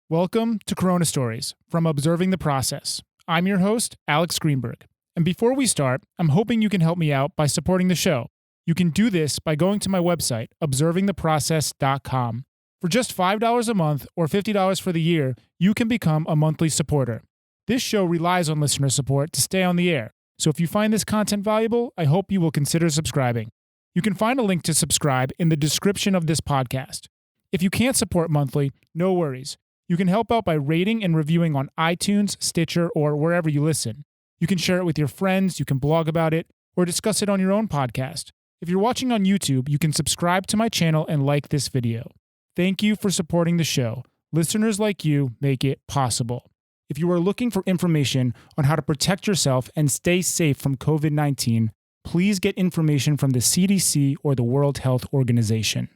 Welcome to Corona Stories from Observing the Process. I'm your host, Alex Greenberg. And before we start, I'm hoping you can help me out by supporting the show. You can do this by going to my website, observingtheprocess.com. For just $5 a month or $50 for the year, you can become a monthly supporter. This show relies on listener support to stay on the air. So if you find this content valuable, I hope you will consider subscribing. You can find a link to subscribe in the description of this podcast. If you can't support monthly, no worries. You can help out by rating and reviewing on iTunes, Stitcher, or wherever you listen. You can share it with your friends, you can blog about it, or discuss it on your own podcast. If you're watching on YouTube, you can subscribe to my channel and like this video. Thank you for supporting the show. Listeners like you make it possible. If you are looking for information on how to protect yourself and stay safe from COVID-19, please get information from the CDC or the World Health Organization.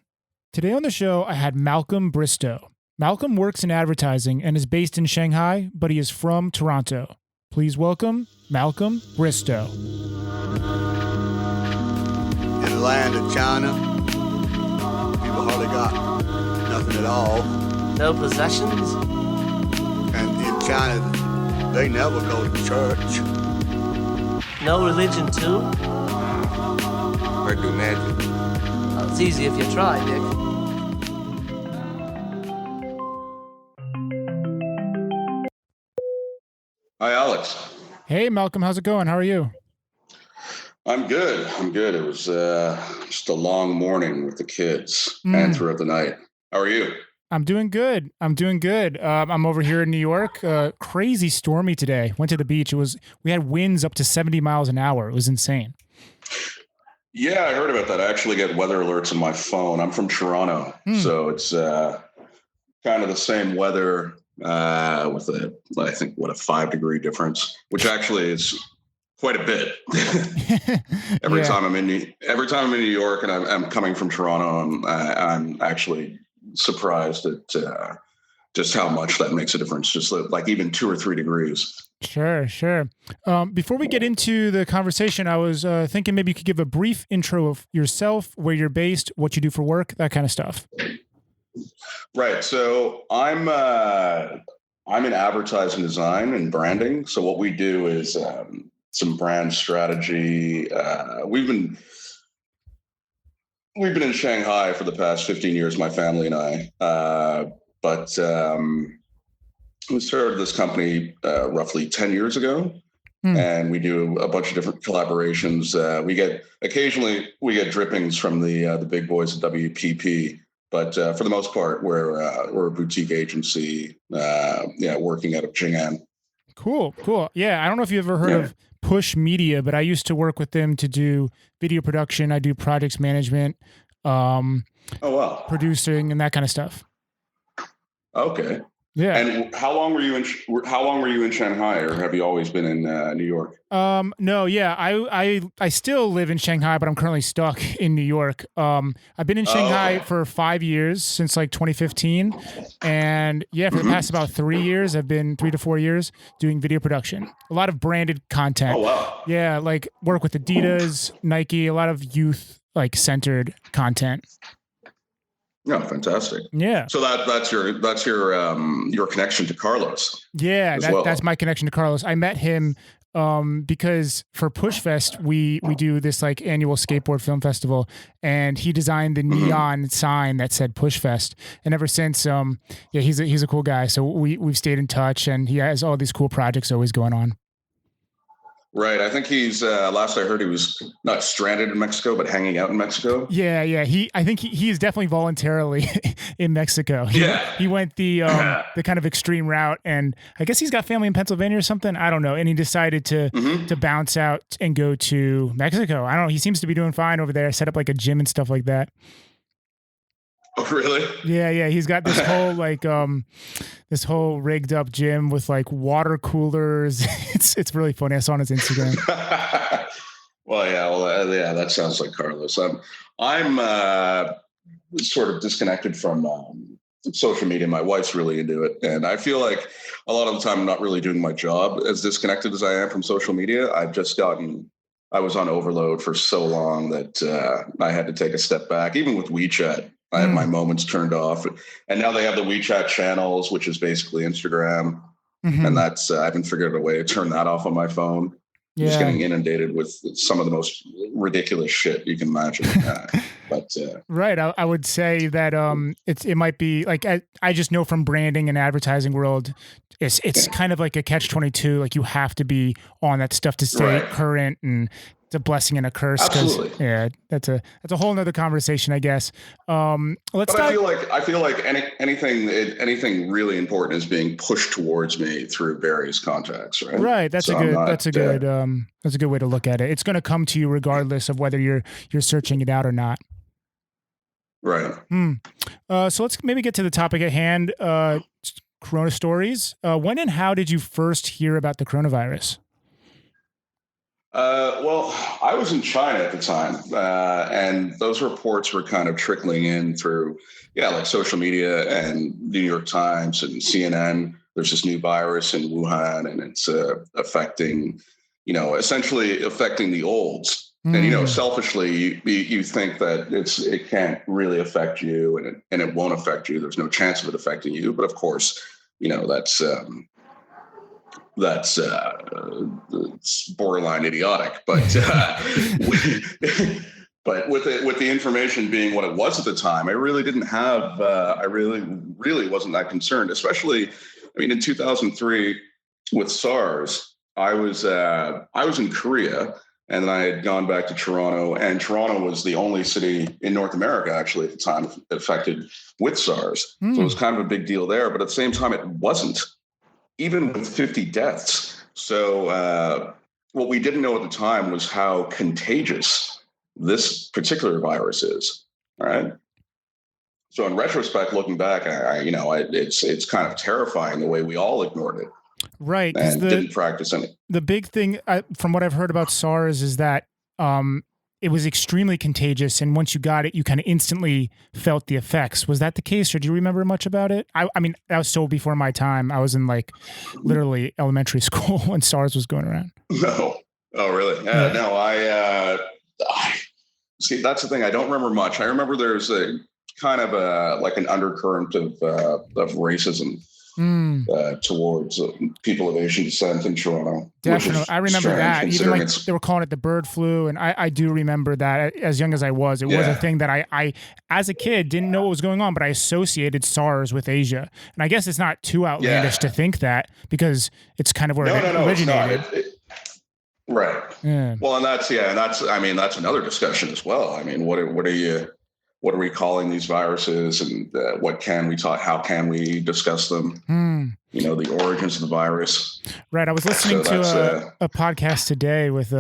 Today on the show, I had Malcolm Bristow. Malcolm works in advertising and is based in Shanghai, but he is from Toronto. Please welcome Malcolm Bristow. In the land of China, people hardly got nothing at all. No possessions? And in China, they never go to church. No religion too? Or do magic. Well, it's easy if you try, Dick. Hi, Alex. Hey, Malcolm. How's it going? How are you? I'm good. It was just a long morning with the kids and throughout the night. How are you? I'm doing good. I'm over here in New York. Crazy stormy today. Went to the beach. We had winds up to 70 miles an hour. It was insane. Yeah, I heard about that. I actually get weather alerts on my phone. I'm from Toronto, so it's kind of the same weather with a 5-degree difference, which actually is quite a bit. Every time I'm in New York and I'm coming from Toronto, I'm actually surprised at just how much that makes a difference. Just like even 2 or 3 degrees. Sure. Before we get into the conversation, I was thinking maybe you could give a brief intro of yourself, where you're based, what you do for work, that kind of stuff. Right. So I'm in advertising design and branding. So what we do is some brand strategy. We've been in Shanghai for the past 15 years, my family and I. But we started this company roughly 10 years ago, and we do a bunch of different collaborations. Occasionally we get drippings from the big boys at WPP. But for the most part, we're a boutique agency, working out of Jing'an. Cool. Yeah, I don't know if you've ever heard of Push Media, but I used to work with them to do video production. I do projects management, producing, and that kind of stuff. Okay. Yeah. And how long were you in Shanghai, or have you always been in New York? No, yeah, I still live in Shanghai, but I'm currently stuck in New York. I've been in Shanghai for 5 years, since like 2015, and for the past about 3 years, I've been 3 to 4 years doing video production. A lot of branded content. Oh wow. Yeah, like work with Adidas, Nike, a lot of youth centered content. Yeah, fantastic. Yeah. So that's your connection to Carlos. Yeah, that's my connection to Carlos. I met him because for Push Fest we do this like annual skateboard film festival, and he designed the neon sign that said Push Fest. And ever since, he's a cool guy. So we've stayed in touch, and he has all these cool projects always going on. Right. I think he's, last I heard, he was not stranded in Mexico, but hanging out in Mexico. Yeah. I think he is definitely voluntarily in Mexico. He went the kind of extreme route, and I guess he's got family in Pennsylvania or something. I don't know. And he decided to bounce out and go to Mexico. I don't know. He seems to be doing fine over there. Set up like a gym and stuff like that. Oh, really? Yeah. He's got this whole this whole rigged up gym with like water coolers. It's really funny. I saw on his Instagram. Yeah, that sounds like Carlos. I'm sort of disconnected from social media. My wife's really into it, and I feel like a lot of the time I'm not really doing my job as disconnected as I am from social media. I was on overload for so long that I had to take a step back. Even with WeChat, I have my moments turned off. And now they have the WeChat channels, which is basically Instagram. And that's, I haven't figured out a way to turn that off on my phone. I'm just getting inundated with some of the most ridiculous shit you can imagine. Right. I would say that it might be like I just know from branding and advertising world, it's kind of like a catch-22. Like you have to be on that stuff to stay current, and it's a blessing and a curse. Absolutely. Yeah, that's a whole nother conversation, I guess. I feel like anything really important is being pushed towards me through various contacts, right? Right. That's a good way to look at it. It's going to come to you regardless of whether you're searching it out or not. Right. So let's maybe get to the topic at hand. Corona stories. When and how did you first hear about the coronavirus? Well, I was in China at the time, and those reports were kind of trickling in through, like social media and New York Times and CNN. There's this new virus in Wuhan, and it's affecting, essentially affecting the olds. And selfishly, you think that it can't really affect you, and it won't affect you. There's no chance of it affecting you. But of course, that's it's borderline idiotic. But but with the information being what it was at the time, I really didn't have. I really wasn't that concerned. Especially, in 2003 with SARS, I was in Korea. And then I had gone back to Toronto, and Toronto was the only city in North America, actually, at the time affected with SARS. So it was kind of a big deal there. But at the same time, it wasn't, even with 50 deaths. So what we didn't know at the time was how contagious this particular virus is. All right. So in retrospect, looking back, it's kind of terrifying the way we all ignored it. Right. And didn't practice any. The big thing from what I've heard about SARS is that it was extremely contagious. And once you got it, you kind of instantly felt the effects. Was that the case? Or do you remember much about it? I mean, that was so before my time. I was in literally elementary school when SARS was going around. No. Oh, really? No, I see, that's the thing. I don't remember much. I remember there's a kind of an undercurrent of racism towards people of Asian descent in Toronto. Definitely. I remember that. Even they were calling it the bird flu. And I do remember that as young as I was. It was a thing that I, as a kid, didn't know what was going on, but I associated SARS with Asia. And I guess it's not too outlandish to think that, because it's kind of where it originated. It's not. Right. Yeah. Well, and that's another discussion as well. I mean, what are we calling these viruses, and what can we talk? How can we discuss them? The origins of the virus. Right. I was listening to a podcast today with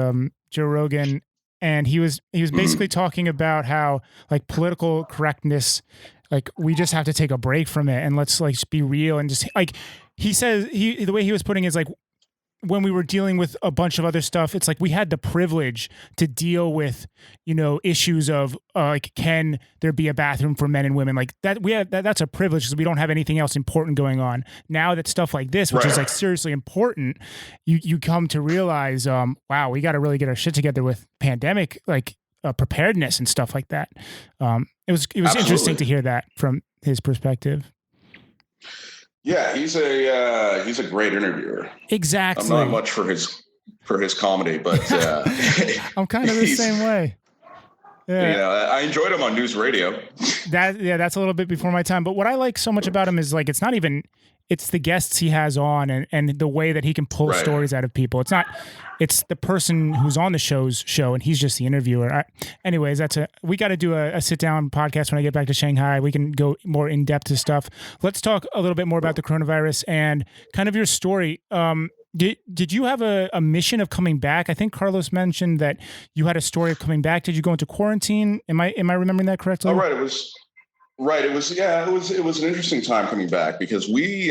Joe Rogan, and he was basically talking about how political correctness, we just have to take a break from it and let's be real, and just he says the way he was putting it is when we were dealing with a bunch of other stuff, it's we had the privilege to deal with, issues of can there be a bathroom for men and women that? That's a privilege because we don't have anything else important going on. Now that stuff like this, which is seriously important, you come to realize, wow, we got to really get our shit together with pandemic, preparedness and stuff like that. It was interesting to hear that from his perspective. Yeah, he's a great interviewer. Exactly. I'm not much for his comedy, but I'm kind of the same way. Yeah, I enjoyed him on news radio. That's a little bit before my time. But what I like so much about him is it's the guests he has on and the way that he can pull stories out of people. It's the person who's on the show, and he's just the interviewer. Anyways, we got to do a sit down podcast when I get back to Shanghai. We can go more in depth to stuff. Let's talk a little bit more about the coronavirus and kind of your story. Did you have a mission of coming back? I think Carlos mentioned that you had a story of coming back. Did you go into quarantine? Am I remembering that correctly? Oh, right. It was it was an interesting time coming back because we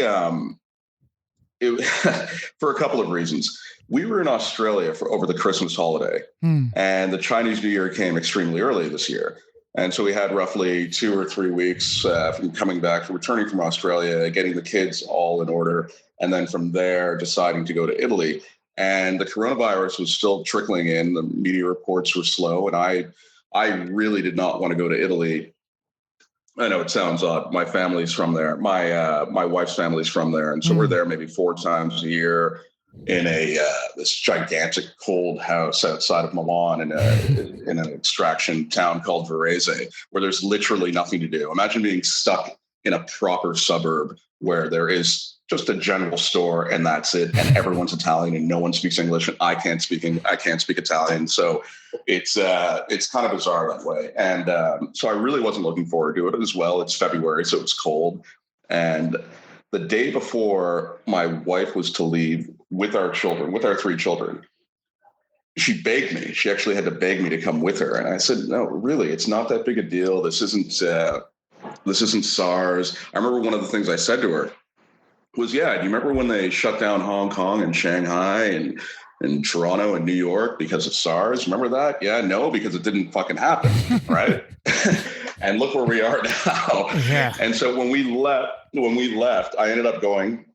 for a couple of reasons. We were in Australia over the Christmas holiday, and the Chinese New Year came extremely early this year. And so we had roughly 2 or 3 weeks from coming back, returning from Australia, getting the kids all in order, and then from there deciding to go to Italy. And the coronavirus was still trickling in. The media reports were slow, and I really did not want to go to Italy I know it sounds odd. My family's from there. My wife's family's from there, and so we're there maybe 4 times a year in a this gigantic cold house outside of Milan in an extraction town called Varese, where there's literally nothing to do. Imagine being stuck in a proper suburb where there is just a general store and that's it, and everyone's Italian and no one speaks English, and I can't speak Italian, so it's kind of bizarre that way. And so I really wasn't looking forward to it as well. It's February, so it's cold, and the day before my wife was to leave with our 3 children, she begged me. She actually had to beg me to come with her, and I said, "No, really, it's not that big a deal. This isn't SARS." I remember one of the things I said to her was, "Yeah, do you remember when they shut down Hong Kong and Shanghai and Toronto and New York because of SARS? Remember that?" "Yeah, no, because it didn't fucking happen." Right. And look where we are now. Yeah. And so when we left, I ended up going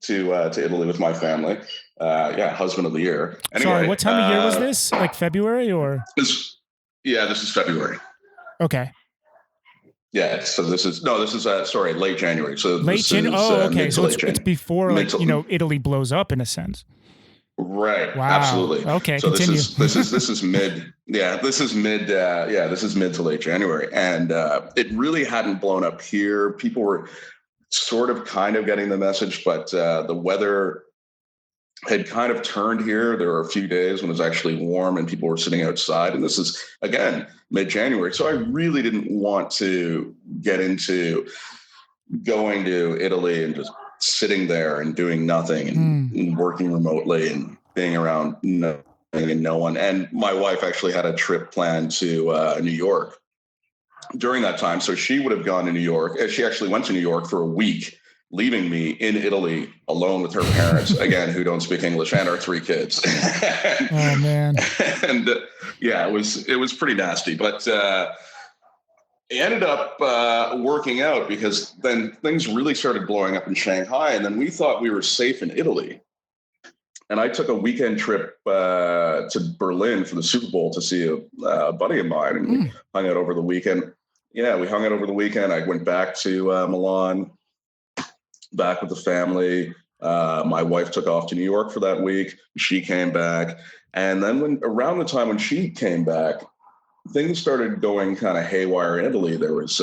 to Italy with my family. Husband of the year. Anyway, sorry, what time of year was this? Like February or? This is February. Okay. Yeah, so this is late January. So late January. Okay. So it's before Italy blows up in a sense. Right. Wow. Absolutely. Okay. So continue. this is mid. Yeah, this is mid to late January, and it really hadn't blown up here. People were sort of kind of getting the message, but the weather had kind of turned here. There were a few days when it was actually warm and people were sitting outside. And this is, again, mid-January. So I really didn't want to get into going to Italy and just sitting there and doing nothing and working remotely and being around nothing and no one. And my wife actually had a trip planned to New York during that time. So she would have gone to New York. She actually went to New York for a week, leaving me in Italy alone with her parents, again, who don't speak English, and our 3 kids. Oh man! And it was pretty nasty, but it ended up working out because then things really started blowing up in Shanghai, and then we thought we were safe in Italy. And I took a weekend trip to Berlin for the Super Bowl to see a buddy of mine, and we hung out over the weekend. Yeah, we hung out over the weekend. I went back to Milan, back with the family. My wife took off to New York for that week. She came back. And then around the time when she came back, things started going kind of haywire in Italy. There was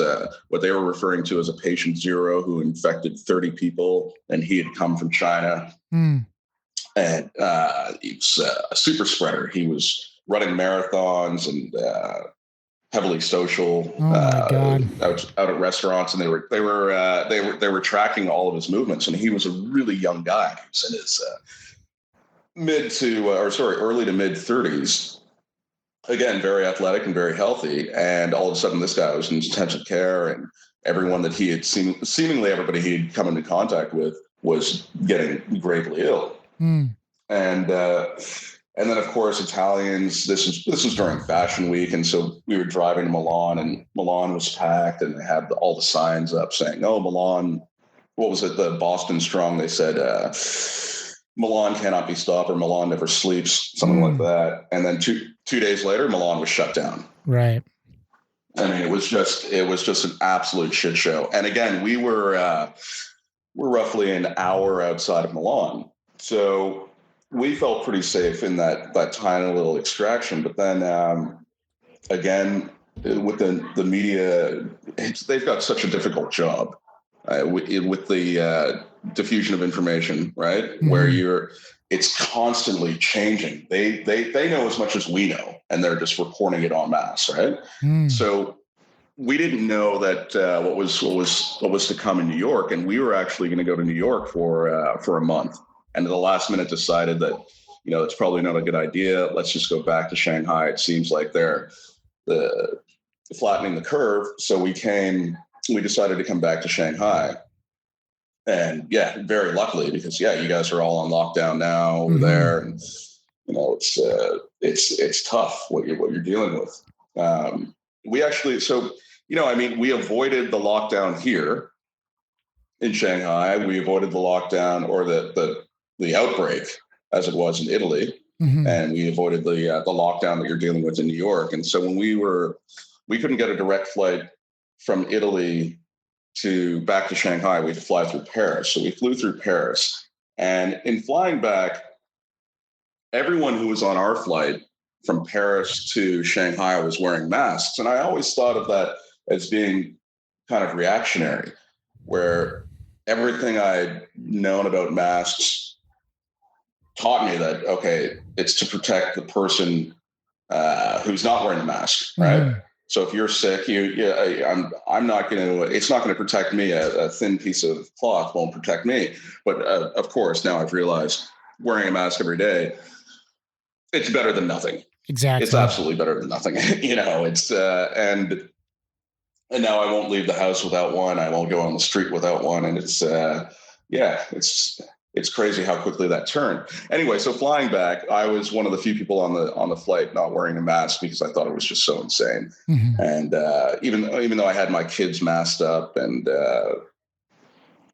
what they were referring to as a patient zero who infected 30 people, and he had come from China. And he was a super spreader. He was running marathons and heavily social out at restaurants, and they were tracking all of his movements. And he was a really young guy. He was in his early to mid 30s. Again, very athletic and very healthy. And all of a sudden, this guy was in intensive care, and everyone that he had seemingly everybody he had come into contact with was getting gravely ill. And then, of course, Italians, this was during Fashion Week. And so we were driving to Milan, and Milan was packed, and they had all the signs up saying, "Oh, Milan," what was it? The Boston Strong. They said, "Milan cannot be stopped," or "Milan never sleeps," something like that. And then two days later, Milan was shut down. Right. I mean, it was just an absolute shit show. And again, we're roughly an hour outside of Milan. So we felt pretty safe in that tiny little extraction. But then again, with the media, they've got such a difficult job with the diffusion of information, right? Where it's constantly changing. They know as much as we know, and they're just reporting it en masse, right? So we didn't know that what was to come in New York, and we were actually going to go to New York for a month. And at the last minute decided that, it's probably not a good idea. Let's just go back to Shanghai. It seems like they're flattening the curve. So we decided to come back to Shanghai. And yeah, very luckily, because you guys are all on lockdown now over there. And, it's tough what you're dealing with. We actually, we avoided the lockdown here in Shanghai. We avoided the lockdown or the outbreak as it was in Italy. And we avoided the lockdown that you're dealing with in New York. And so when we couldn't get a direct flight from Italy back to Shanghai, we had to fly through Paris. So we flew through Paris. And in flying back, everyone who was on our flight from Paris to Shanghai was wearing masks. And I always thought of that as being kind of reactionary, where everything I'd known about masks taught me that, okay, it's to protect the person who's not wearing the mask, right? Mm-hmm. So if you're sick, I'm not going to. It's not going to protect me. A thin piece of cloth won't protect me. But of course, now I've realized wearing a mask every day, it's better than nothing. Exactly, it's absolutely better than nothing. It's and now I won't leave the house without one. I won't go on the street without one. And it's crazy how quickly that turned. Anyway, so flying back, I was one of the few people on the flight not wearing a mask because I thought it was just so insane. Mm-hmm. And even though I had my kids masked up and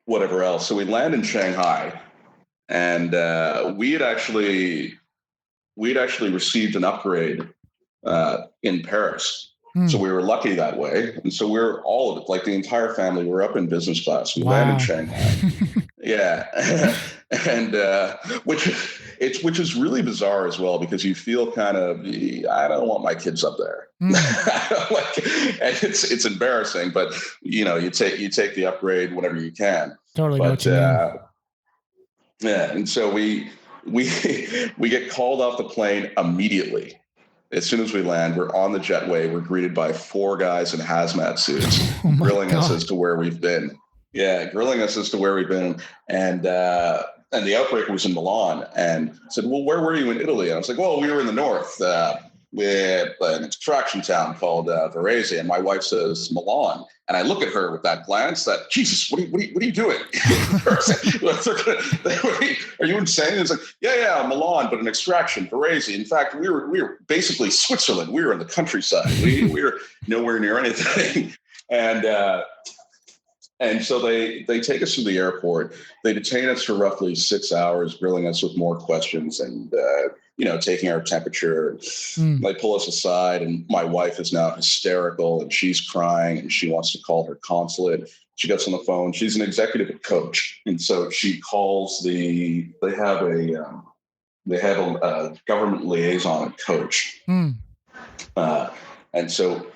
whatever else, so we land in Shanghai, and we had actually received an upgrade in Paris. So we were lucky that way. And so we're all of it, like the entire family, we're up in business class. We landed in Shanghai. Yeah. And which is really bizarre as well, because you feel kind of, I don't want my kids up there. And it's embarrassing, but you take the upgrade whenever you can. Totally. But yeah. And so we get called off the plane immediately. As soon as we land, we're on the jetway. We're greeted by 4 guys in hazmat suits, grilling us as to where we've been. Yeah, grilling us as to where we've been. And the outbreak was in Milan. And said, well, where were you in Italy? And I was like, well, we were in the north with an extraction town called Varese. And my wife says, Milan. And I look at her with that glance that, Jesus, what are you doing? Are you insane? It's like, yeah, Milan, but an extraction, Varese. In fact, we were basically Switzerland. We were in the countryside. We were nowhere near anything. And so they take us to the airport. They detain us for roughly 6 hours, grilling us with more questions and, taking our temperature. They pull us aside, and my wife is now hysterical, and she's crying, and she wants to call her consulate. She gets on the phone. She's an executive at Coach. And so she calls they have a government liaison at Coach. And so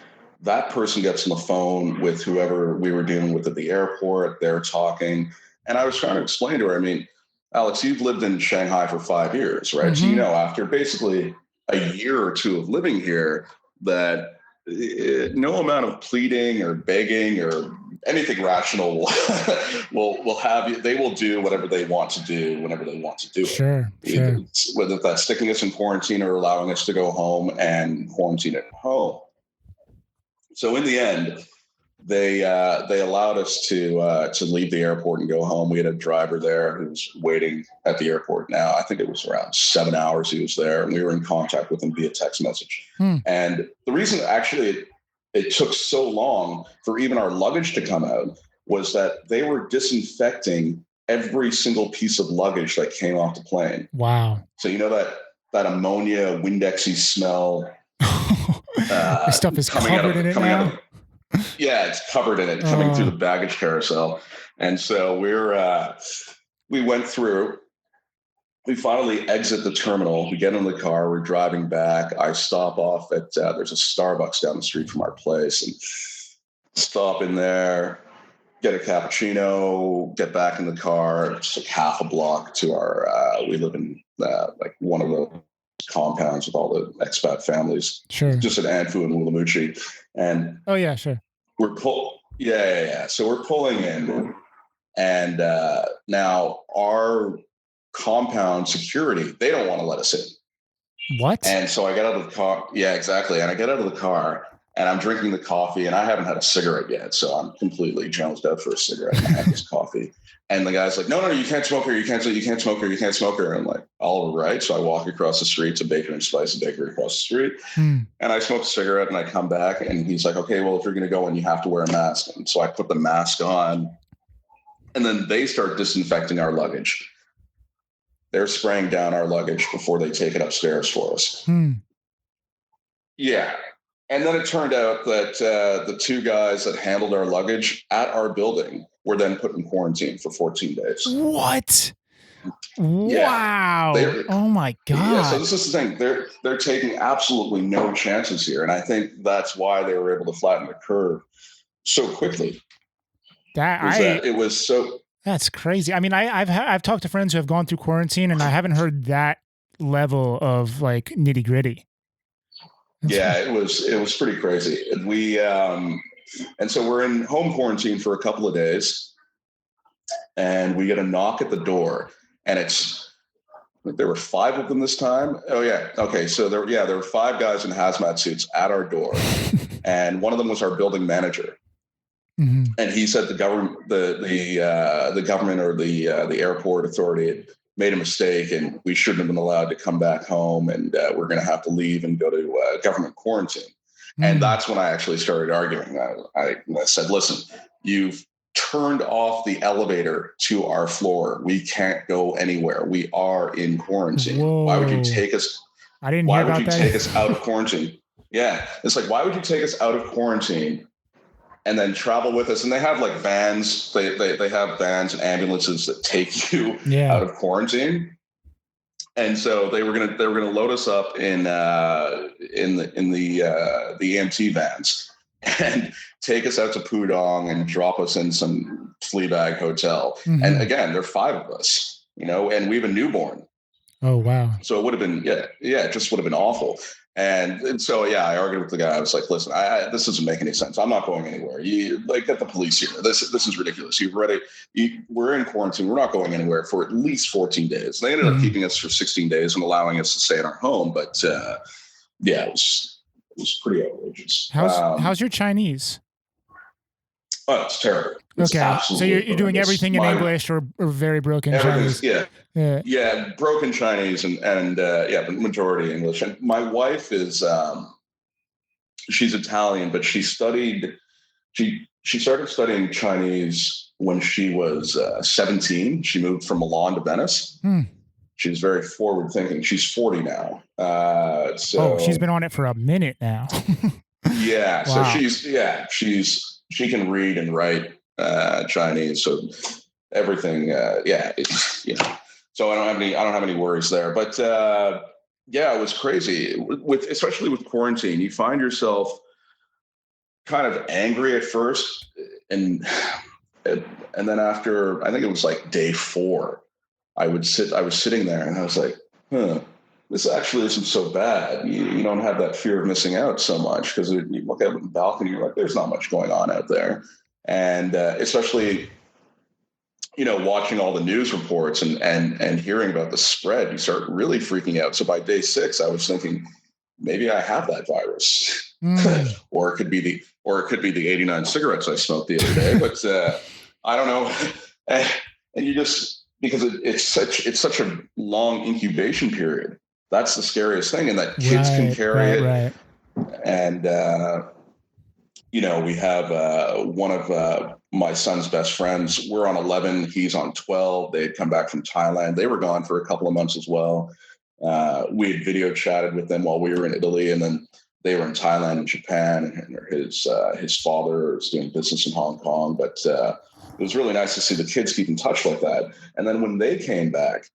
that person gets on the phone with whoever we were dealing with at the airport. They're talking. And I was trying to explain to her, I mean, Alex, you've lived in Shanghai for 5 years, right? Mm-hmm. So, after basically a year or two of living here, that no amount of pleading or begging or anything rational will have you. They will do whatever they want to do whenever they want to do it. Sure. Whether that's sticking us in quarantine or allowing us to go home and quarantine at home. So in the end, they allowed us to leave the airport and go home. We had a driver there who was waiting at the airport. Now, I think it was around 7 hours he was there, and we were in contact with him via text message. And the reason actually it took so long for even our luggage to come out was that they were disinfecting every single piece of luggage that came off the plane. Wow. So that ammonia, Windexy smell. This stuff is covered in it now? Yeah, it's covered in it, coming through the baggage carousel. And so we went through. We finally exit the terminal. We get in the car. We're driving back. I stop off at there's a Starbucks down the street from our place, and stop in there, get a cappuccino, get back in the car. It's like half a block to our. We live in like one of the compounds with all the expat families. Sure. Just at Anfu and Wulamuchi. And oh yeah, sure. So we're pulling in, and now our compound security, they don't want to let us in. What? And so I get out of the car. Yeah, exactly. And I get out of the car, and I'm drinking the coffee, and I haven't had a cigarette yet, so I'm completely jonesed out for a cigarette. And I have this coffee. And the guy's like, no, you can't smoke here. You can't smoke here. You can't smoke here. And I'm like, all right. So I walk across the street to Baker and Spice, a bakery across the street. And I smoke a cigarette, and I come back, and he's like, okay, well, if you're going to go in, you have to wear a mask. And so I put the mask on, and then they start disinfecting our luggage. They're spraying down our luggage before they take it upstairs for us. Yeah. And then it turned out that the two guys that handled our luggage at our building were then put in quarantine for 14 days. What? Yeah. Wow. Oh my Yeah, so God. this is the thing. They're taking absolutely no chances here. And I think that's why they were able to flatten the curve so quickly. That's crazy. I mean, I've talked to friends who have gone through quarantine, and I haven't heard that level of like nitty gritty. Yeah, it was pretty crazy. And so we're in home quarantine for a couple of days, and we get a knock at the door, and there were 5 of them this time. Oh yeah, okay. So there were 5 guys in hazmat suits at our door, and one of them was our building manager. Mm-hmm. And he said the government or the airport authority had made a mistake, and we shouldn't have been allowed to come back home, and we're going to have to leave and go to government quarantine. Mm-hmm. And that's when I actually started arguing. I said, "Listen, you've turned off the elevator to our floor. We can't go anywhere. We are in quarantine. Whoa. Why would you take us? Why would you take us out of quarantine? Yeah, it's like, why would you take us out of quarantine and then travel with us?" And they have like vans. They have vans and ambulances that take you out of quarantine. And so they were gonna load us up in the EMT vans and take us out to Pudong and drop us in some Fleabag hotel. Mm-hmm. And again, there are 5 of us, and we have a newborn. Oh wow! So it would have been it just would have been awful. And so, I argued with the guy. I was like, "Listen, this doesn't make any sense. I'm not going anywhere. You get the police here. This is ridiculous. We're in quarantine. We're not going anywhere for at least 14 days. They ended up keeping us for 16 days and allowing us to stay in our home. But it was pretty outrageous. How's your Chinese? Oh, it's terrible. It's okay, so you're doing everything in English or very broken Chinese. Yeah, broken Chinese and the majority English. And my wife is she's Italian, but she started studying Chinese when she was 17. She moved from Milan to Venice. She's very forward thinking. She's 40 now. She's been on it for a minute now. Yeah, wow. So she can read and write Chinese, so everything. So I don't have any worries there. But it was crazy. Especially with quarantine, you find yourself kind of angry at first, and then after, I think it was like day 4, I was sitting there and I was like, this actually isn't so bad. You don't have that fear of missing out so much, because you look out the balcony, you're like, there's not much going on out there. And especially, watching all the news reports and hearing about the spread, you start really freaking out. So by day 6, I was thinking, maybe I have that virus, or it could be the 89 cigarettes I smoked the other day. But I don't know. And you just, because it's such a long incubation period. That's the scariest thing, and that kids can carry it. Right. And we have one of my son's best friends. We're on 11. He's on 12. They had come back from Thailand. They were gone for a couple of months as well. We had video chatted with them while we were in Italy, and then they were in Thailand and Japan. And his father is doing business in Hong Kong. But it was really nice to see the kids keep in touch like that. And then when they came back,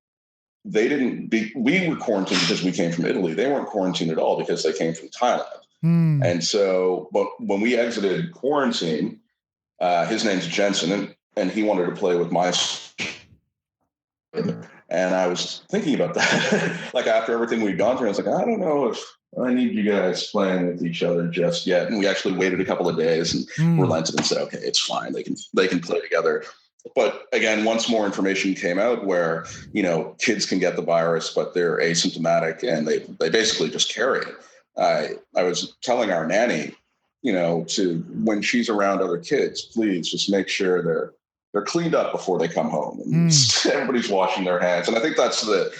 we were quarantined because we came from Italy. They weren't quarantined at all because they came from Thailand. And so, but when we exited quarantine, his name's Jensen, and he wanted to play with my. And I was thinking about that, like after everything we'd gone through, I was like, I don't know if I need you guys playing with each other just yet. And we actually waited a couple of days and relented and said, okay, it's fine. They can play together. But again, once more information came out where, kids can get the virus, but they're asymptomatic and they basically just carry it. I was telling our nanny, to when she's around other kids, please just make sure they're cleaned up before they come home, and everybody's washing their hands. And I think that's the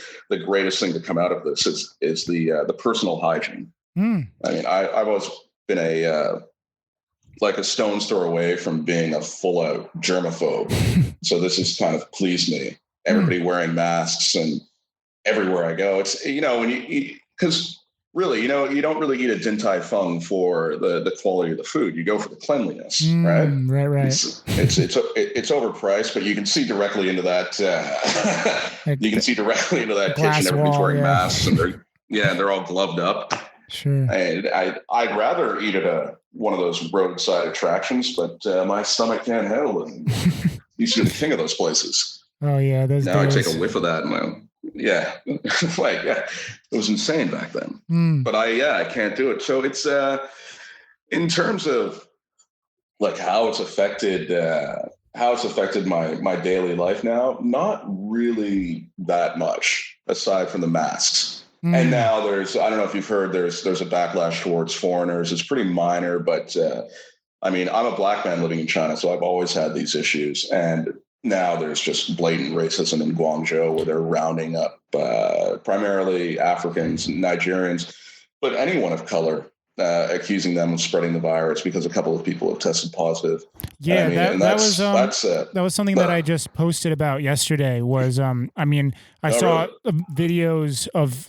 greatest thing to come out of this is the personal hygiene. I mean, I've always been a stone's throw away from being a full out germaphobe. So this has kind of pleased me. Everybody wearing masks and everywhere I go. It's, because really, you don't really eat a Din Tai Fung for the quality of the food. You go for the cleanliness, right? Right. It's overpriced, but you can see directly into that. You can see directly into that kitchen. Everybody's wearing masks, and they're all gloved up. Sure. And I'd rather eat at one of those roadside attractions, but my stomach can't handle it. Used to be the king of those places. Oh yeah, now I take a whiff of that, and it was insane back then. But I can't do it. So it's in terms of like how it's affected my daily life now, not really that much aside from the masks. And now I don't know if you've heard, there's a backlash towards foreigners. It's pretty minor, but I'm a black man living in China, so I've always had these issues. And now there's just blatant racism in Guangzhou where they're rounding up primarily Africans and Nigerians, but anyone of color, accusing them of spreading the virus because a couple of people have tested positive. Yeah, that was something that I just posted about yesterday. Was I saw videos of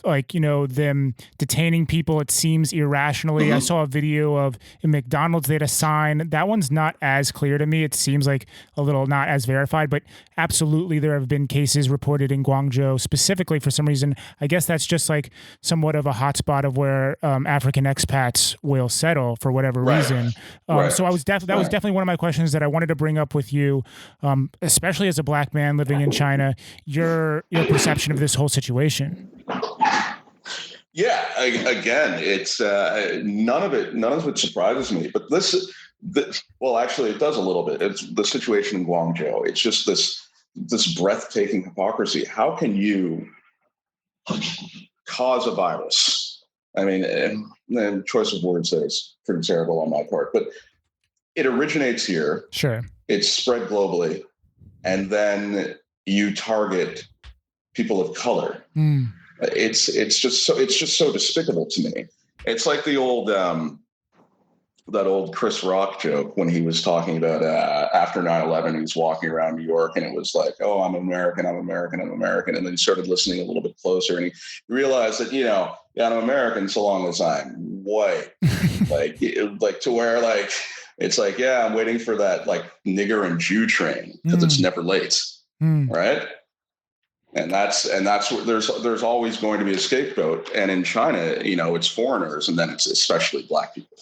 them detaining people. It seems irrationally. I saw a video of in McDonald's. They had a sign. That one's not as clear to me. It seems like a little not as verified, but absolutely there have been cases reported in Guangzhou specifically for some reason. I guess that's just like somewhat of a hotspot of where African expats will settle for whatever reason. So that was definitely one of my questions that I wanted to bring up with you, especially as a black man living in China. Your perception of this whole situation. Yeah, again, it's none of it surprises me. But actually, it does a little bit. It's the situation in Guangzhou. It's just this breathtaking hypocrisy. How can you cause a virus? The choice of words there is pretty terrible on my part, but it originates here. Sure. It's spread globally, and then you target people of color. It's just so despicable to me. It's like the old that old Chris Rock joke when he was talking about after 9/11, he was walking around New York and it was like, oh, I'm American. And then he started listening a little bit closer and he realized that, I'm American so long as I'm white. like to where like, it's like, yeah, I'm waiting for that like nigger and Jew train because it's never late. Right. And that's where there's always going to be a scapegoat. And in China, it's foreigners and then it's especially black people.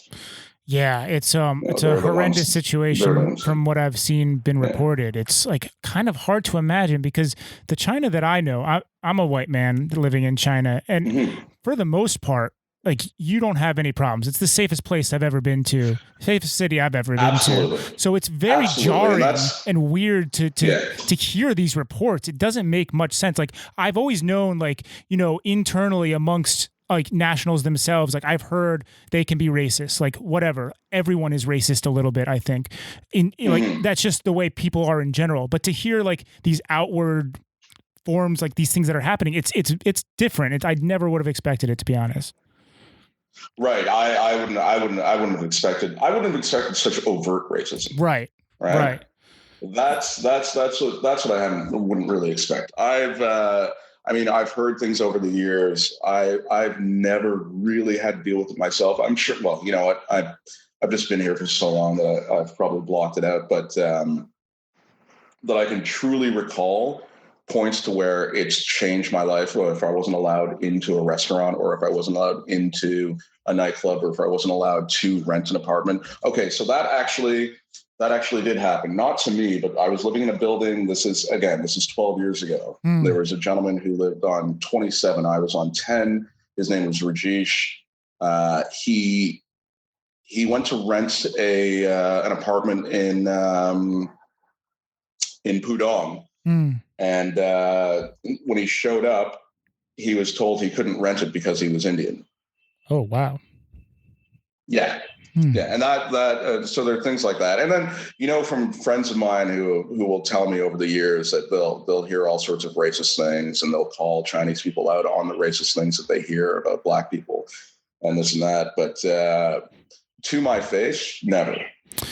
Yeah, it's a horrendous situation from what I've seen been reported. It's like kind of hard to imagine because the China that I know, I'm a white man living in China, and for the most part, like you don't have any problems. It's the safest place I've ever been to, safest city I've ever been to. So it's very jarring and weird to hear these reports. It doesn't make much sense. Like I've always known, like internally amongst like nationals themselves, like I've heard they can be racist, like whatever. Everyone is racist a little bit, I think. Like that's just the way people are in general. But to hear like these outward forms, like these things that are happening, it's different. I never would have expected it, to be honest. Right. I wouldn't have expected such overt racism. Right. That's what I wouldn't really expect. I've heard things over the years. I've never really had to deal with it myself. I'm sure. Well, you know what? I've just been here for so long that I've probably blocked it out. But that I can truly recall points to where it's changed my life. Or if I wasn't allowed into a restaurant, or if I wasn't allowed into a nightclub, or if I wasn't allowed to rent an apartment. Okay, so that actually did happen. Not to me, but I was living in a building. This is 12 years ago. There was a gentleman who lived on 27. I was on 10. His name was Rajesh. He went to rent an apartment in Pudong. And when he showed up, he was told he couldn't rent it because he was Indian. Oh, wow. Yeah. Yeah. And so there are things like that. And then, from friends of mine who will tell me over the years that they'll hear all sorts of racist things and they'll call Chinese people out on the racist things that they hear about black people and this and that. But to my face, never.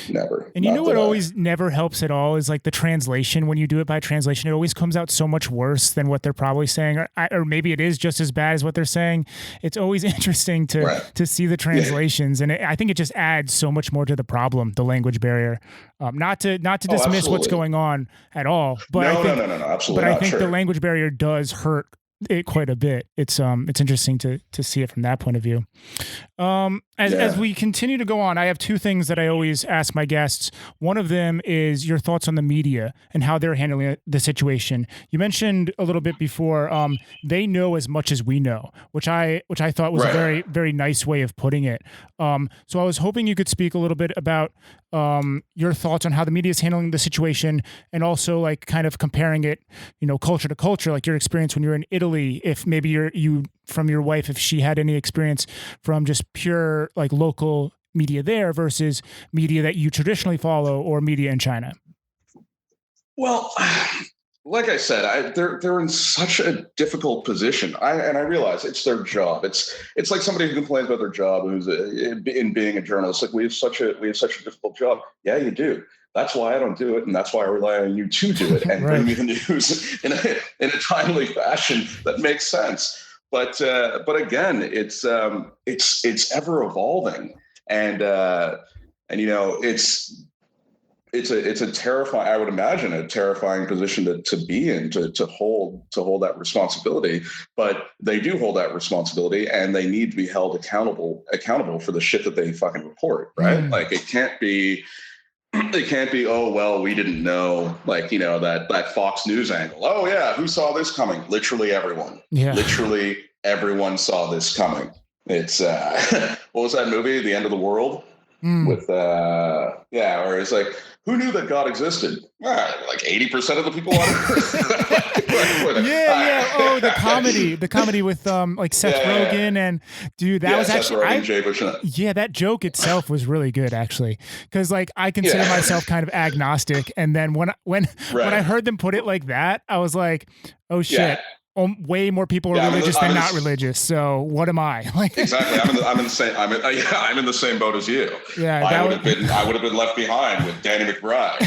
Never. And you know what always never helps at all is like the translation. When you do it by translation, it always comes out so much worse than what they're probably saying, or maybe it is just as bad as what they're saying. It's always interesting to see the translations, and I think it just adds so much more to the problem, the language barrier. Not to dismiss absolutely. what's going on at all, but no, I think, absolutely. But I think the language barrier does hurt it quite a bit. It's interesting to see it from that point of view. As we continue to go on, I have two things that I always ask my guests. One of them is your thoughts on the media and how they're handling the situation. You mentioned a little bit before, they know as much as we know, which I thought was a very, very nice way of putting it. So I was hoping you could speak a little bit about your thoughts on how the media is handling the situation, and also like kind of comparing it, culture to culture, like your experience when you're in Italy, if maybe you from your wife, if she had any experience from just pure like local media there versus media that you traditionally follow or media in China. Well, like I said, they're in such a difficult position. I realize it's their job. It's like somebody who complains about their job who's in being a journalist. Like we have such a difficult job. Yeah, you do. That's why I don't do it, and that's why I rely on you to do it and bring me the news in a timely fashion that makes sense. But again, it's ever evolving, and it's a terrifying, I would imagine, a terrifying position to be in, to hold that responsibility. But they do hold that responsibility, and they need to be held accountable for the shit that they fucking report, right? Like it can't be, oh, well, we didn't know, like, that Fox News angle. Oh yeah, who saw this coming? Literally everyone. Yeah. Literally everyone saw this coming. It's what was that movie, The End of the World? With where it's like, who knew that God existed? Like 80% of the people on Earth. Oh, the comedy with like Seth Rogen and dude, that was Seth actually Rogen, that joke itself was really good actually, because like I consider myself kind of agnostic, and then when I heard them put it like that, I was like, oh shit. Yeah. Way more people are religious than not religious. So what am I? Like exactly. I'm in the same boat as you. Yeah, I would have been left behind with Danny McBride.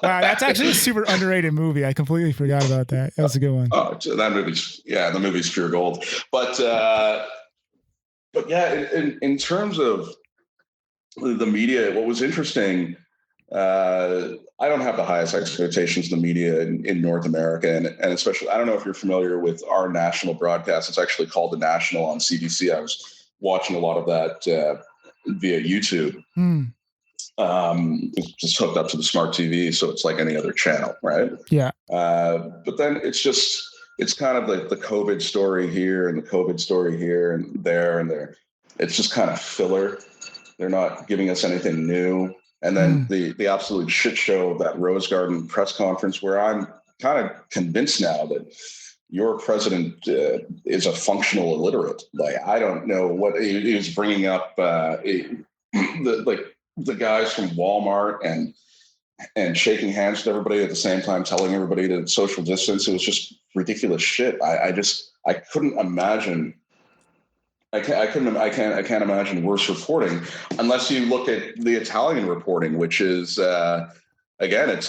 Wow, that's actually a super underrated movie. I completely forgot about that. That was a good one. Oh, that the movie's pure gold. But yeah, in terms of the media, what was interesting. I don't have the highest expectations of the media in North America, and especially, I don't know if you're familiar with our national broadcast. It's actually called The National on CBC. I was watching a lot of that via YouTube. Just hooked up to the smart TV, so it's like any other channel, right? Yeah. But then it's kind of like the COVID story here and the COVID story here and there. It's just kind of filler. They're not giving us anything new. And then the absolute shit show of that Rose Garden press conference, where I'm kind of convinced now that your president is a functional illiterate. Like, I don't know what he was bringing up, the guys from Walmart and shaking hands with everybody at the same time, telling everybody to social distance. It was just ridiculous shit. I couldn't imagine. I can't imagine worse reporting, unless you look at the Italian reporting, which is again,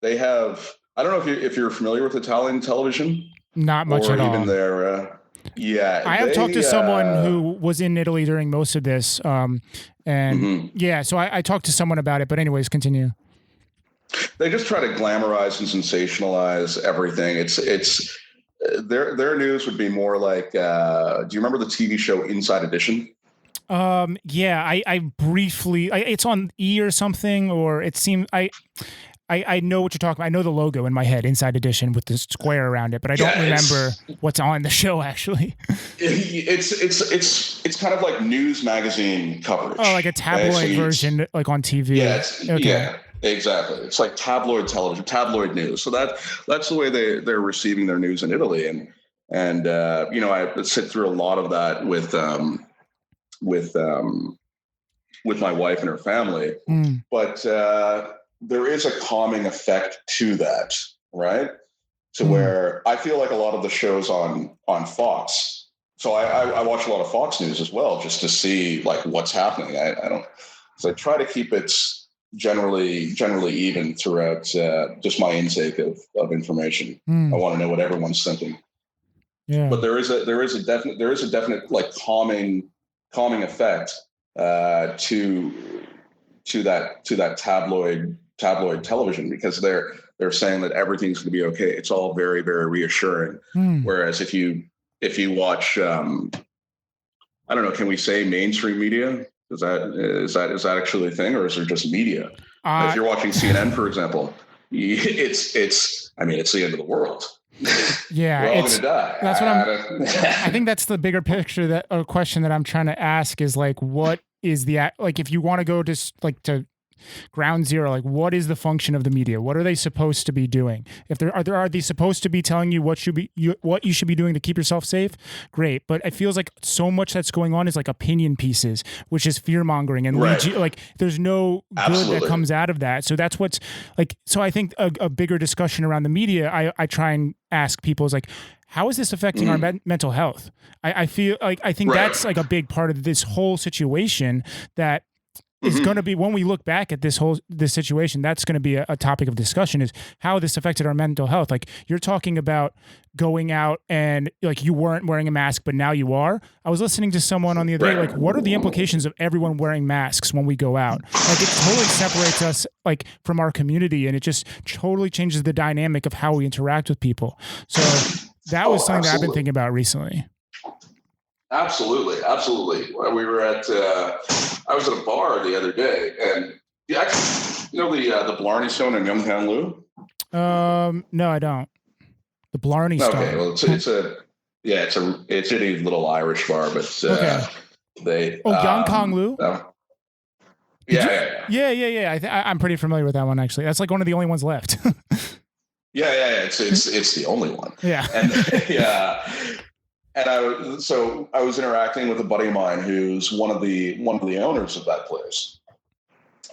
they have. I don't know if you're familiar with Italian television. Not much at all. Or even their. I have talked to someone who was in Italy during most of this, so I talked to someone about it. But anyways, continue. They just try to glamorize and sensationalize everything. It's. Their news would be more like, do you remember the TV show Inside Edition? I briefly, it's on E or something, or it seemed, I know what you're talking about. I know the logo in my head, Inside Edition with the square around it, but I don't remember what's on the show actually. It's kind of like news magazine coverage. Oh, like a tabloid version, like on TV. Yeah. Exactly. It's like tabloid television, tabloid news. So that's the way they're receiving their news in Italy. And I sit through a lot of that with my wife and her family. But there is a calming effect to that, right? To where I feel like a lot of the shows on Fox. So I watch a lot of Fox News as well, just to see like what's happening. I don't. because I try to keep it generally even throughout just my intake of information. I want to know what everyone's thinking. Yeah. But there is a definite like calming effect to that tabloid television, because they're saying that everything's going to be okay. It's all very, very reassuring. Whereas if you watch, I don't know, can we say mainstream media? Is that actually a thing, or is there just media? If you're watching CNN, for example, it's the end of the world. Yeah, we're all going to die. That's what I think that's the bigger picture question that I'm trying to ask is like, what is if you want to go to ground zero, like what is the function of the media? What are they supposed to be doing? If are they supposed to be telling you what you should be doing to keep yourself safe? Great, but it feels like so much that's going on is like opinion pieces, which is fear mongering, and like there's no good that comes out of that. So that's what's like. So I think a bigger discussion around the media, I try and ask people is like, how is this affecting our mental health? I feel like I think that's like a big part of this whole situation that is going to be, when we look back at this situation, that's going to be a topic of discussion, is how this affected our mental health. Like you're talking about going out and like you weren't wearing a mask, but now you are. I was listening to someone on the other day, like what are the implications of everyone wearing masks when we go out? Like it totally separates us like from our community, and it just totally changes the dynamic of how we interact with people. So that was something that I've been thinking about recently. Absolutely. We were I was at a bar the other day, and the Blarney Stone in Youngtown Lou? No, I don't. The Blarney Stone. Okay, well, it's a little Irish bar, but they. Youngtown Lou. Yeah. I'm pretty familiar with that one, actually. That's like one of the only ones left. Yeah. It's the only one. Yeah. And yeah. And I was interacting with a buddy of mine who's one of the owners of that place.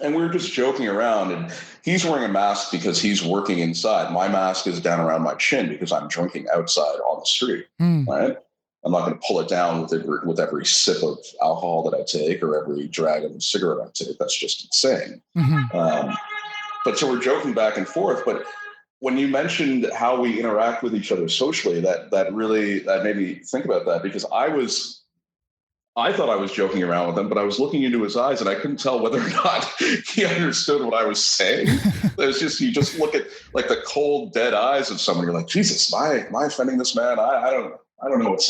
And we were just joking around, and he's wearing a mask because he's working inside. My mask is down around my chin because I'm drinking outside on the street, right? I'm not going to pull it down with every sip of alcohol that I take or every drag of a cigarette I take. That's just insane. But so we're joking back and forth, but when you mentioned how we interact with each other socially, that made me think about that, because I thought I was joking around with him, but I was looking into his eyes and I couldn't tell whether or not he understood what I was saying. You just look at like the cold, dead eyes of someone. You're like, Jesus, am I offending this man? I don't know what's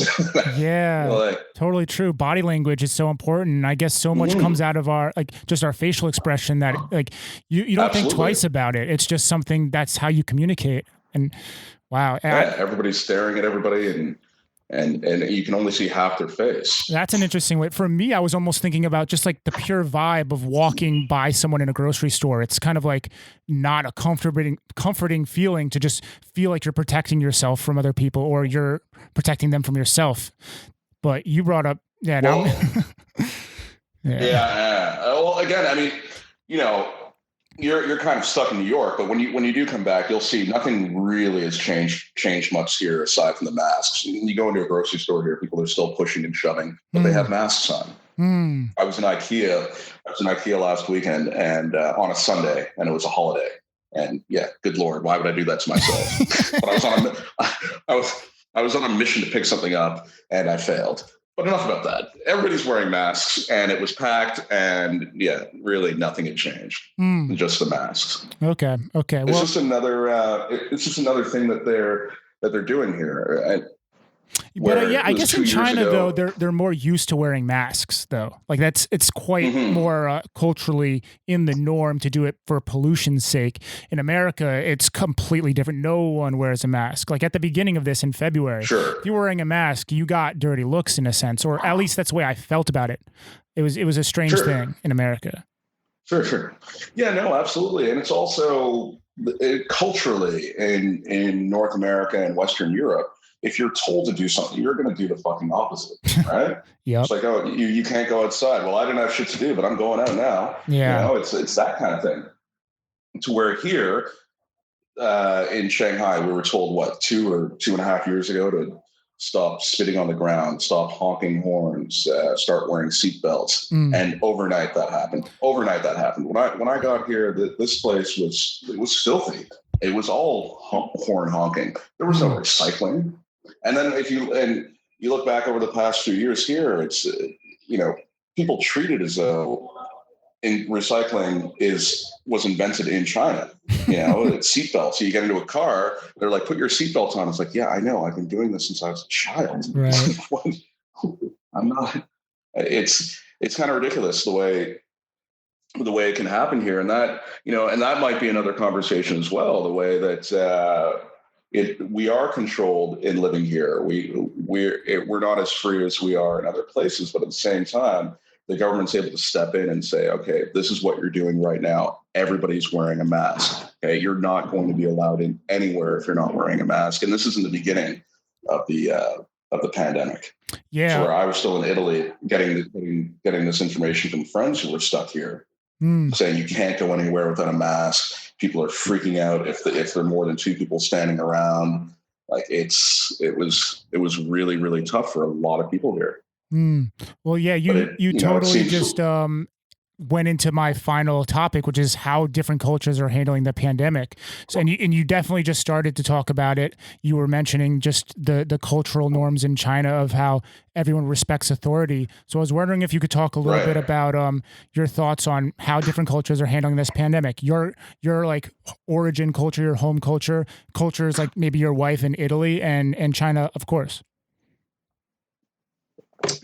yeah, totally true. Body language is so important. I guess so much comes out of our just our facial expression that like you don't think twice about it. It's just something that's how you communicate. And wow, everybody's staring at everybody, and you can only see half their face. That's an interesting way. For me, I was almost thinking about just like the pure vibe of walking by someone in a grocery store. It's kind of like not a comforting feeling to just feel like you're protecting yourself from other people, or you're protecting them from yourself. But you brought up, Well, again, I mean, you're kind of stuck in New York, but when you do come back, you'll see nothing really has changed much here aside from the masks. You go into a grocery store here, people are still pushing and shoving, but they have masks on. I was in IKEA last weekend, and on a Sunday, and it was a holiday. And yeah, good Lord, why would I do that to myself? But I was on a mission to pick something up, and I failed. But enough about that. Everybody's wearing masks, and it was packed, and yeah, really nothing had changed. Just the masks. Okay. It's just another thing that they're doing here. But I guess in China though, they're more used to wearing masks though. Like it's quite more culturally in the norm to do it for pollution's sake. In America, it's completely different. No one wears a mask. Like at the beginning of this in February, if you were wearing a mask, you got dirty looks in a sense, or at least that's the way I felt about it. It was a strange thing in America. Sure. Yeah, no, absolutely. And it's also culturally in North America and Western Europe, if you're told to do something, you're going to do the fucking opposite, right? It's like, oh, you can't go outside. Well, I didn't have shit to do, but I'm going out now. Yeah. It's that kind of thing. To where here in Shanghai, we were told 2 or 2.5 years ago stop spitting on the ground, stop honking horns, start wearing seatbelts. And overnight that happened. When I got here, this place was filthy. It was all horn honking. There was no recycling. And then if you look back over the past few years here, it's people treat it as though recycling was invented in China. It's seatbelts. So you get into a car, they're like, put your seatbelt on. It's like, yeah, I know. I've been doing this since I was a child. Right. I'm not. It's kind of ridiculous the way it can happen here, and that might be another conversation as well. The way that we are controlled in living here. We're not as free as we are in other places, but at the same time, the government's able to step in and say, okay, this is what you're doing right now. Everybody's wearing a mask. Okay, you're not going to be allowed in anywhere if you're not wearing a mask. And this is in the beginning of the pandemic. Yeah. So where I was still in Italy, getting this information from friends who were stuck here, saying you can't go anywhere without a mask. People are freaking out if there are more than two people standing around. Like it was really, really tough for a lot of people here. Well, yeah, you totally just went into my final topic, which is how different cultures are handling the pandemic. So, and you definitely just started to talk about it. You were mentioning just the cultural norms in China of how everyone respects authority. So I was wondering if you could talk a little bit about your thoughts on how different cultures are handling this pandemic. Your like origin culture, your home cultures like maybe your wife in Italy and China, of course.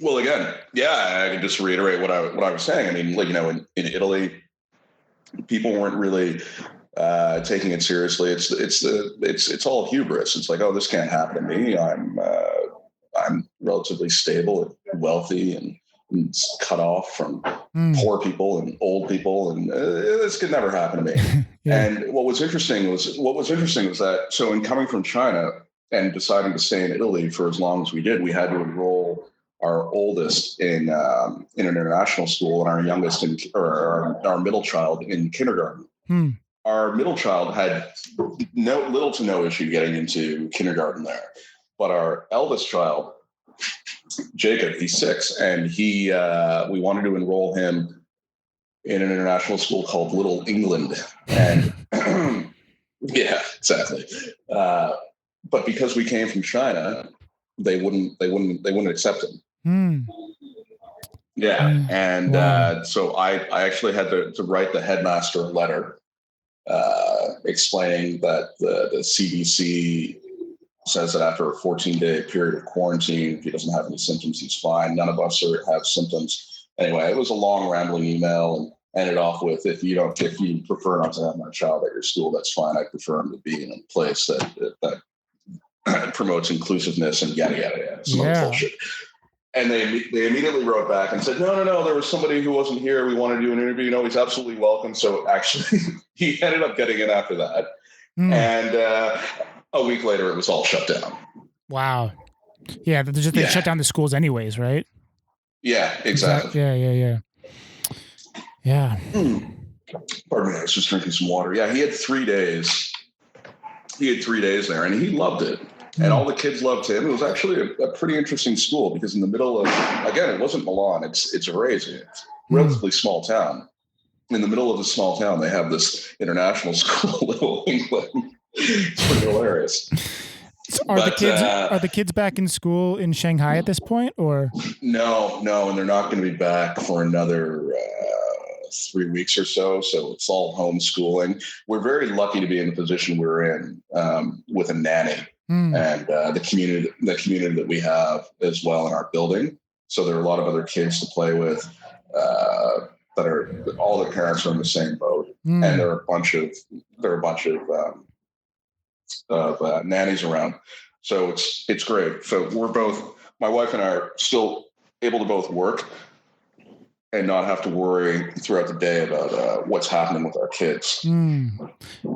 Well, again, yeah, I can just reiterate what I was saying. I mean, like, in Italy, people weren't really taking it seriously. It's all hubris. It's like, oh, this can't happen to me. I'm relatively stable and wealthy and cut off from poor people and old people, and this could never happen to me. Yeah. And what was interesting was that, so in coming from China and deciding to stay in Italy for as long as we did, we had to enroll our oldest in an international school and our youngest our middle child in kindergarten. Our middle child had little to no issue getting into kindergarten there, but our eldest child, Jacob, he's 6, and we wanted to enroll him in an international school called Little England, and yeah, exactly. But because we came from China, they wouldn't accept him. Yeah. And so I actually had to write the headmaster a letter explaining that the CDC says that after a 14-day period of quarantine, if he doesn't have any symptoms, he's fine. None of us have symptoms. Anyway, it was a long, rambling email and ended off with, if you prefer not to have my child at your school, that's fine. I prefer him to be in a place that promotes inclusiveness and yada, yada, yada. Some other bullshit. And they immediately wrote back and said, no, there was somebody who wasn't here. We want to do an interview. He's absolutely welcome. So actually, he ended up getting in after that. And a week later, it was all shut down. Wow. Yeah, they shut down the schools anyways, right? Yeah, exactly. Yeah. Pardon me, I was just drinking some water. Yeah, he had 3 days. He had 3 days there, and he loved it. And all the kids loved him. It was actually a pretty interesting school because in the middle of, again, it wasn't Milan. It's Varese. It's a relatively small town. In the middle of the small town, they have this international school, Little England. It's pretty hilarious. So are the kids back in school in Shanghai at this point, or? No, and they're not going to be back for another 3 weeks or so. So it's all homeschooling. We're very lucky to be in the position we're in with a nanny. And the community that we have as well in our building. So there are a lot of other kids to play with that are all their parents are in the same boat, and there are a bunch of nannies around. So it's great. So my wife and I are still able to both work and not have to worry throughout the day about what's happening with our kids.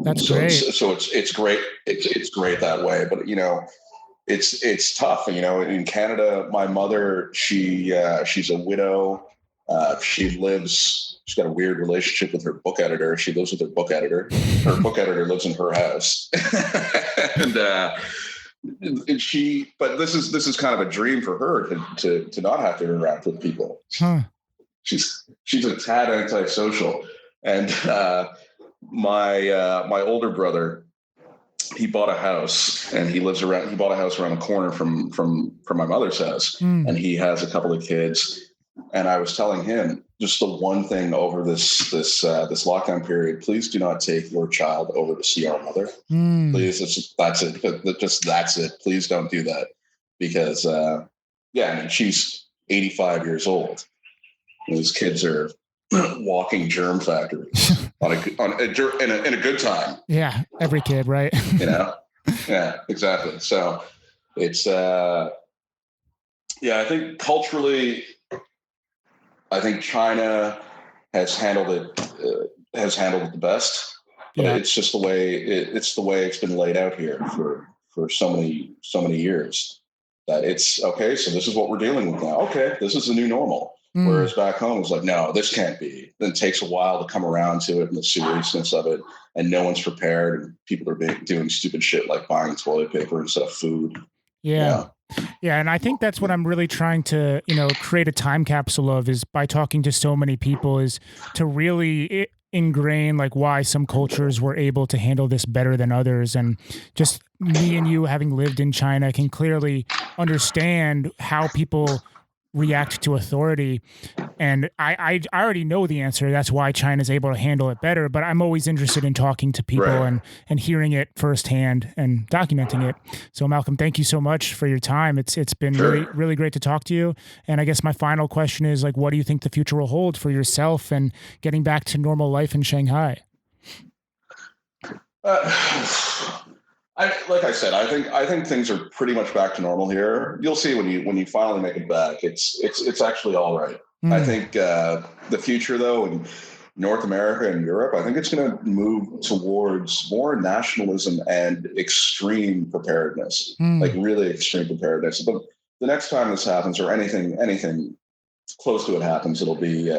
That's great. So it's great. It's great that way. But it's tough. In Canada, my mother, she's a widow. She's got a weird relationship with her book editor. She lives with her book editor. Her book editor lives in her house, and but this is kind of a dream for her to not have to interact with people. Huh. She's a tad antisocial, and my older brother, he bought a house, and he bought a house around the corner from my mother's house, and he has a couple of kids. And I was telling him just the one thing over this lockdown period: please do not take your child over to see our mother. Please, that's it. Please don't do that, because she's 85 years old. These kids are walking germ factories in a good time. Yeah, every kid, right? Yeah, exactly. So it's I think culturally, I think China has handled it the best. But it's just the way it's been laid out here for so many years, that it's okay. So this is what we're dealing with now. Okay, this is the new normal. Whereas back home, it's like, no, this can't be. Then it takes a while to come around to it and the seriousness of it, and no one's prepared. And people are doing stupid shit like buying toilet paper instead of food. Yeah, and I think that's what I'm really trying to, create a time capsule of, is by talking to so many people, is to really ingrain like why some cultures were able to handle this better than others. And just me and you, having lived in China, can clearly understand how people react to authority. And I already know the answer. That's why China's able to handle it better. But I'm always interested in talking to people and hearing it firsthand and documenting it. So Malcolm, thank you so much for your time. It's been really, really great to talk to you. And I guess my final question is, like, what do you think the future will hold for yourself and getting back to normal life in Shanghai? Like I said, I think things are pretty much back to normal here. You'll see when you finally make it back, it's actually all right. I think the future, though, in North America and Europe, I think it's going to move towards more nationalism and extreme preparedness, like really extreme preparedness. But the next time this happens, or anything close to it happens, it'll be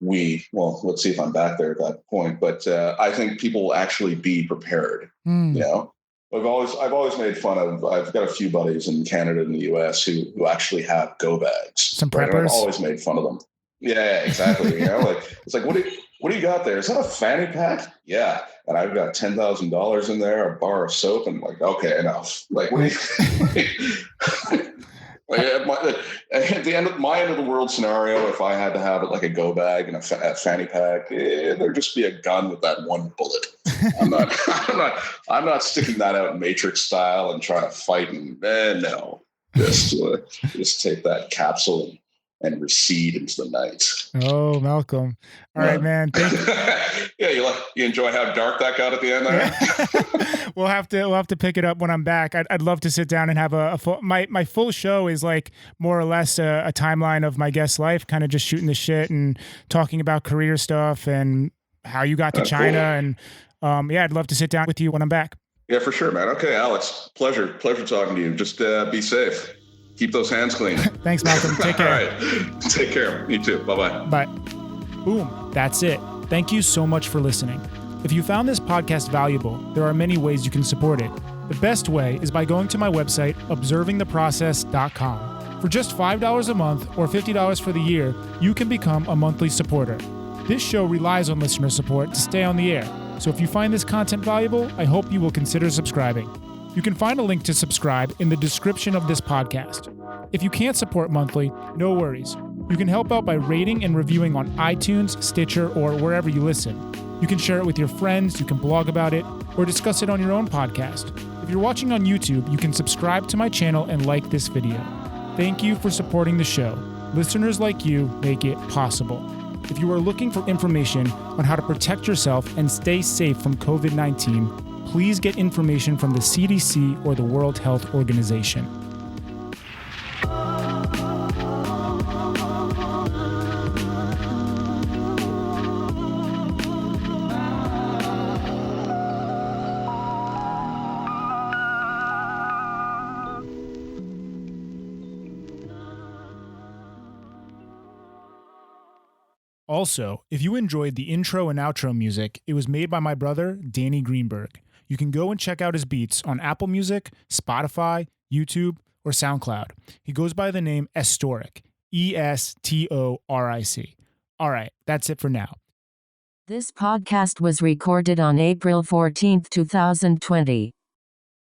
let's see if I'm back there at that point. But I think people will actually be prepared. I've always made fun of. I've got a few buddies in Canada and the US who actually have go bags. Some preppers. I've always made fun of them. Yeah, exactly. Like it's like, what do you got there? Is that a fanny pack? Yeah, and I've got $10,000 in there, a bar of soap, and like, okay, enough. Like, what do you? Like at the end of the world scenario, if I had to have it like a go bag and a fanny pack, there'd just be a gun with that one bullet. I'm not sticking that out Matrix style and trying to fight. And no, just take that capsule and recede into the night. Oh, Malcolm. All right, man. Thank you. Yeah, you enjoy how dark that got at the end there? We'll have to pick it up when I'm back. I'd love to sit down and have a full, my full show is like more or less a timeline of my guest's life, kind of just shooting the shit and talking about career stuff and how you got to China. Cool. And I'd love to sit down with you when I'm back. Yeah, for sure, man. Okay, Alex, pleasure talking to you. Just be safe. Keep those hands clean. Thanks, Malcolm. Take care. All right. Take care. You too. Bye-bye. Bye. Boom. That's it. Thank you so much for listening. If you found this podcast valuable, there are many ways you can support it. The best way is by going to my website, observingtheprocess.com. For just $5 a month or $50 for the year, you can become a monthly supporter. This show relies on listener support to stay on the air. So if you find this content valuable, I hope you will consider subscribing. You can find a link to subscribe in the description of this podcast. If you can't support monthly, no worries. You can help out by rating and reviewing on iTunes, Stitcher, or wherever you listen. You can share it with your friends, you can blog about it, or discuss it on your own podcast. If you're watching on YouTube, you can subscribe to my channel and like this video. Thank you for supporting the show. Listeners like you make it possible. If you are looking for information on how to protect yourself and stay safe from COVID-19, please get information from the CDC or the World Health Organization. Also, if you enjoyed the intro and outro music, it was made by my brother, Danny Greenberg. You can go and check out his beats on Apple Music, Spotify, YouTube, or SoundCloud. He goes by the name Estoric, Estoric. All right, that's it for now. This podcast was recorded on April 14, 2020.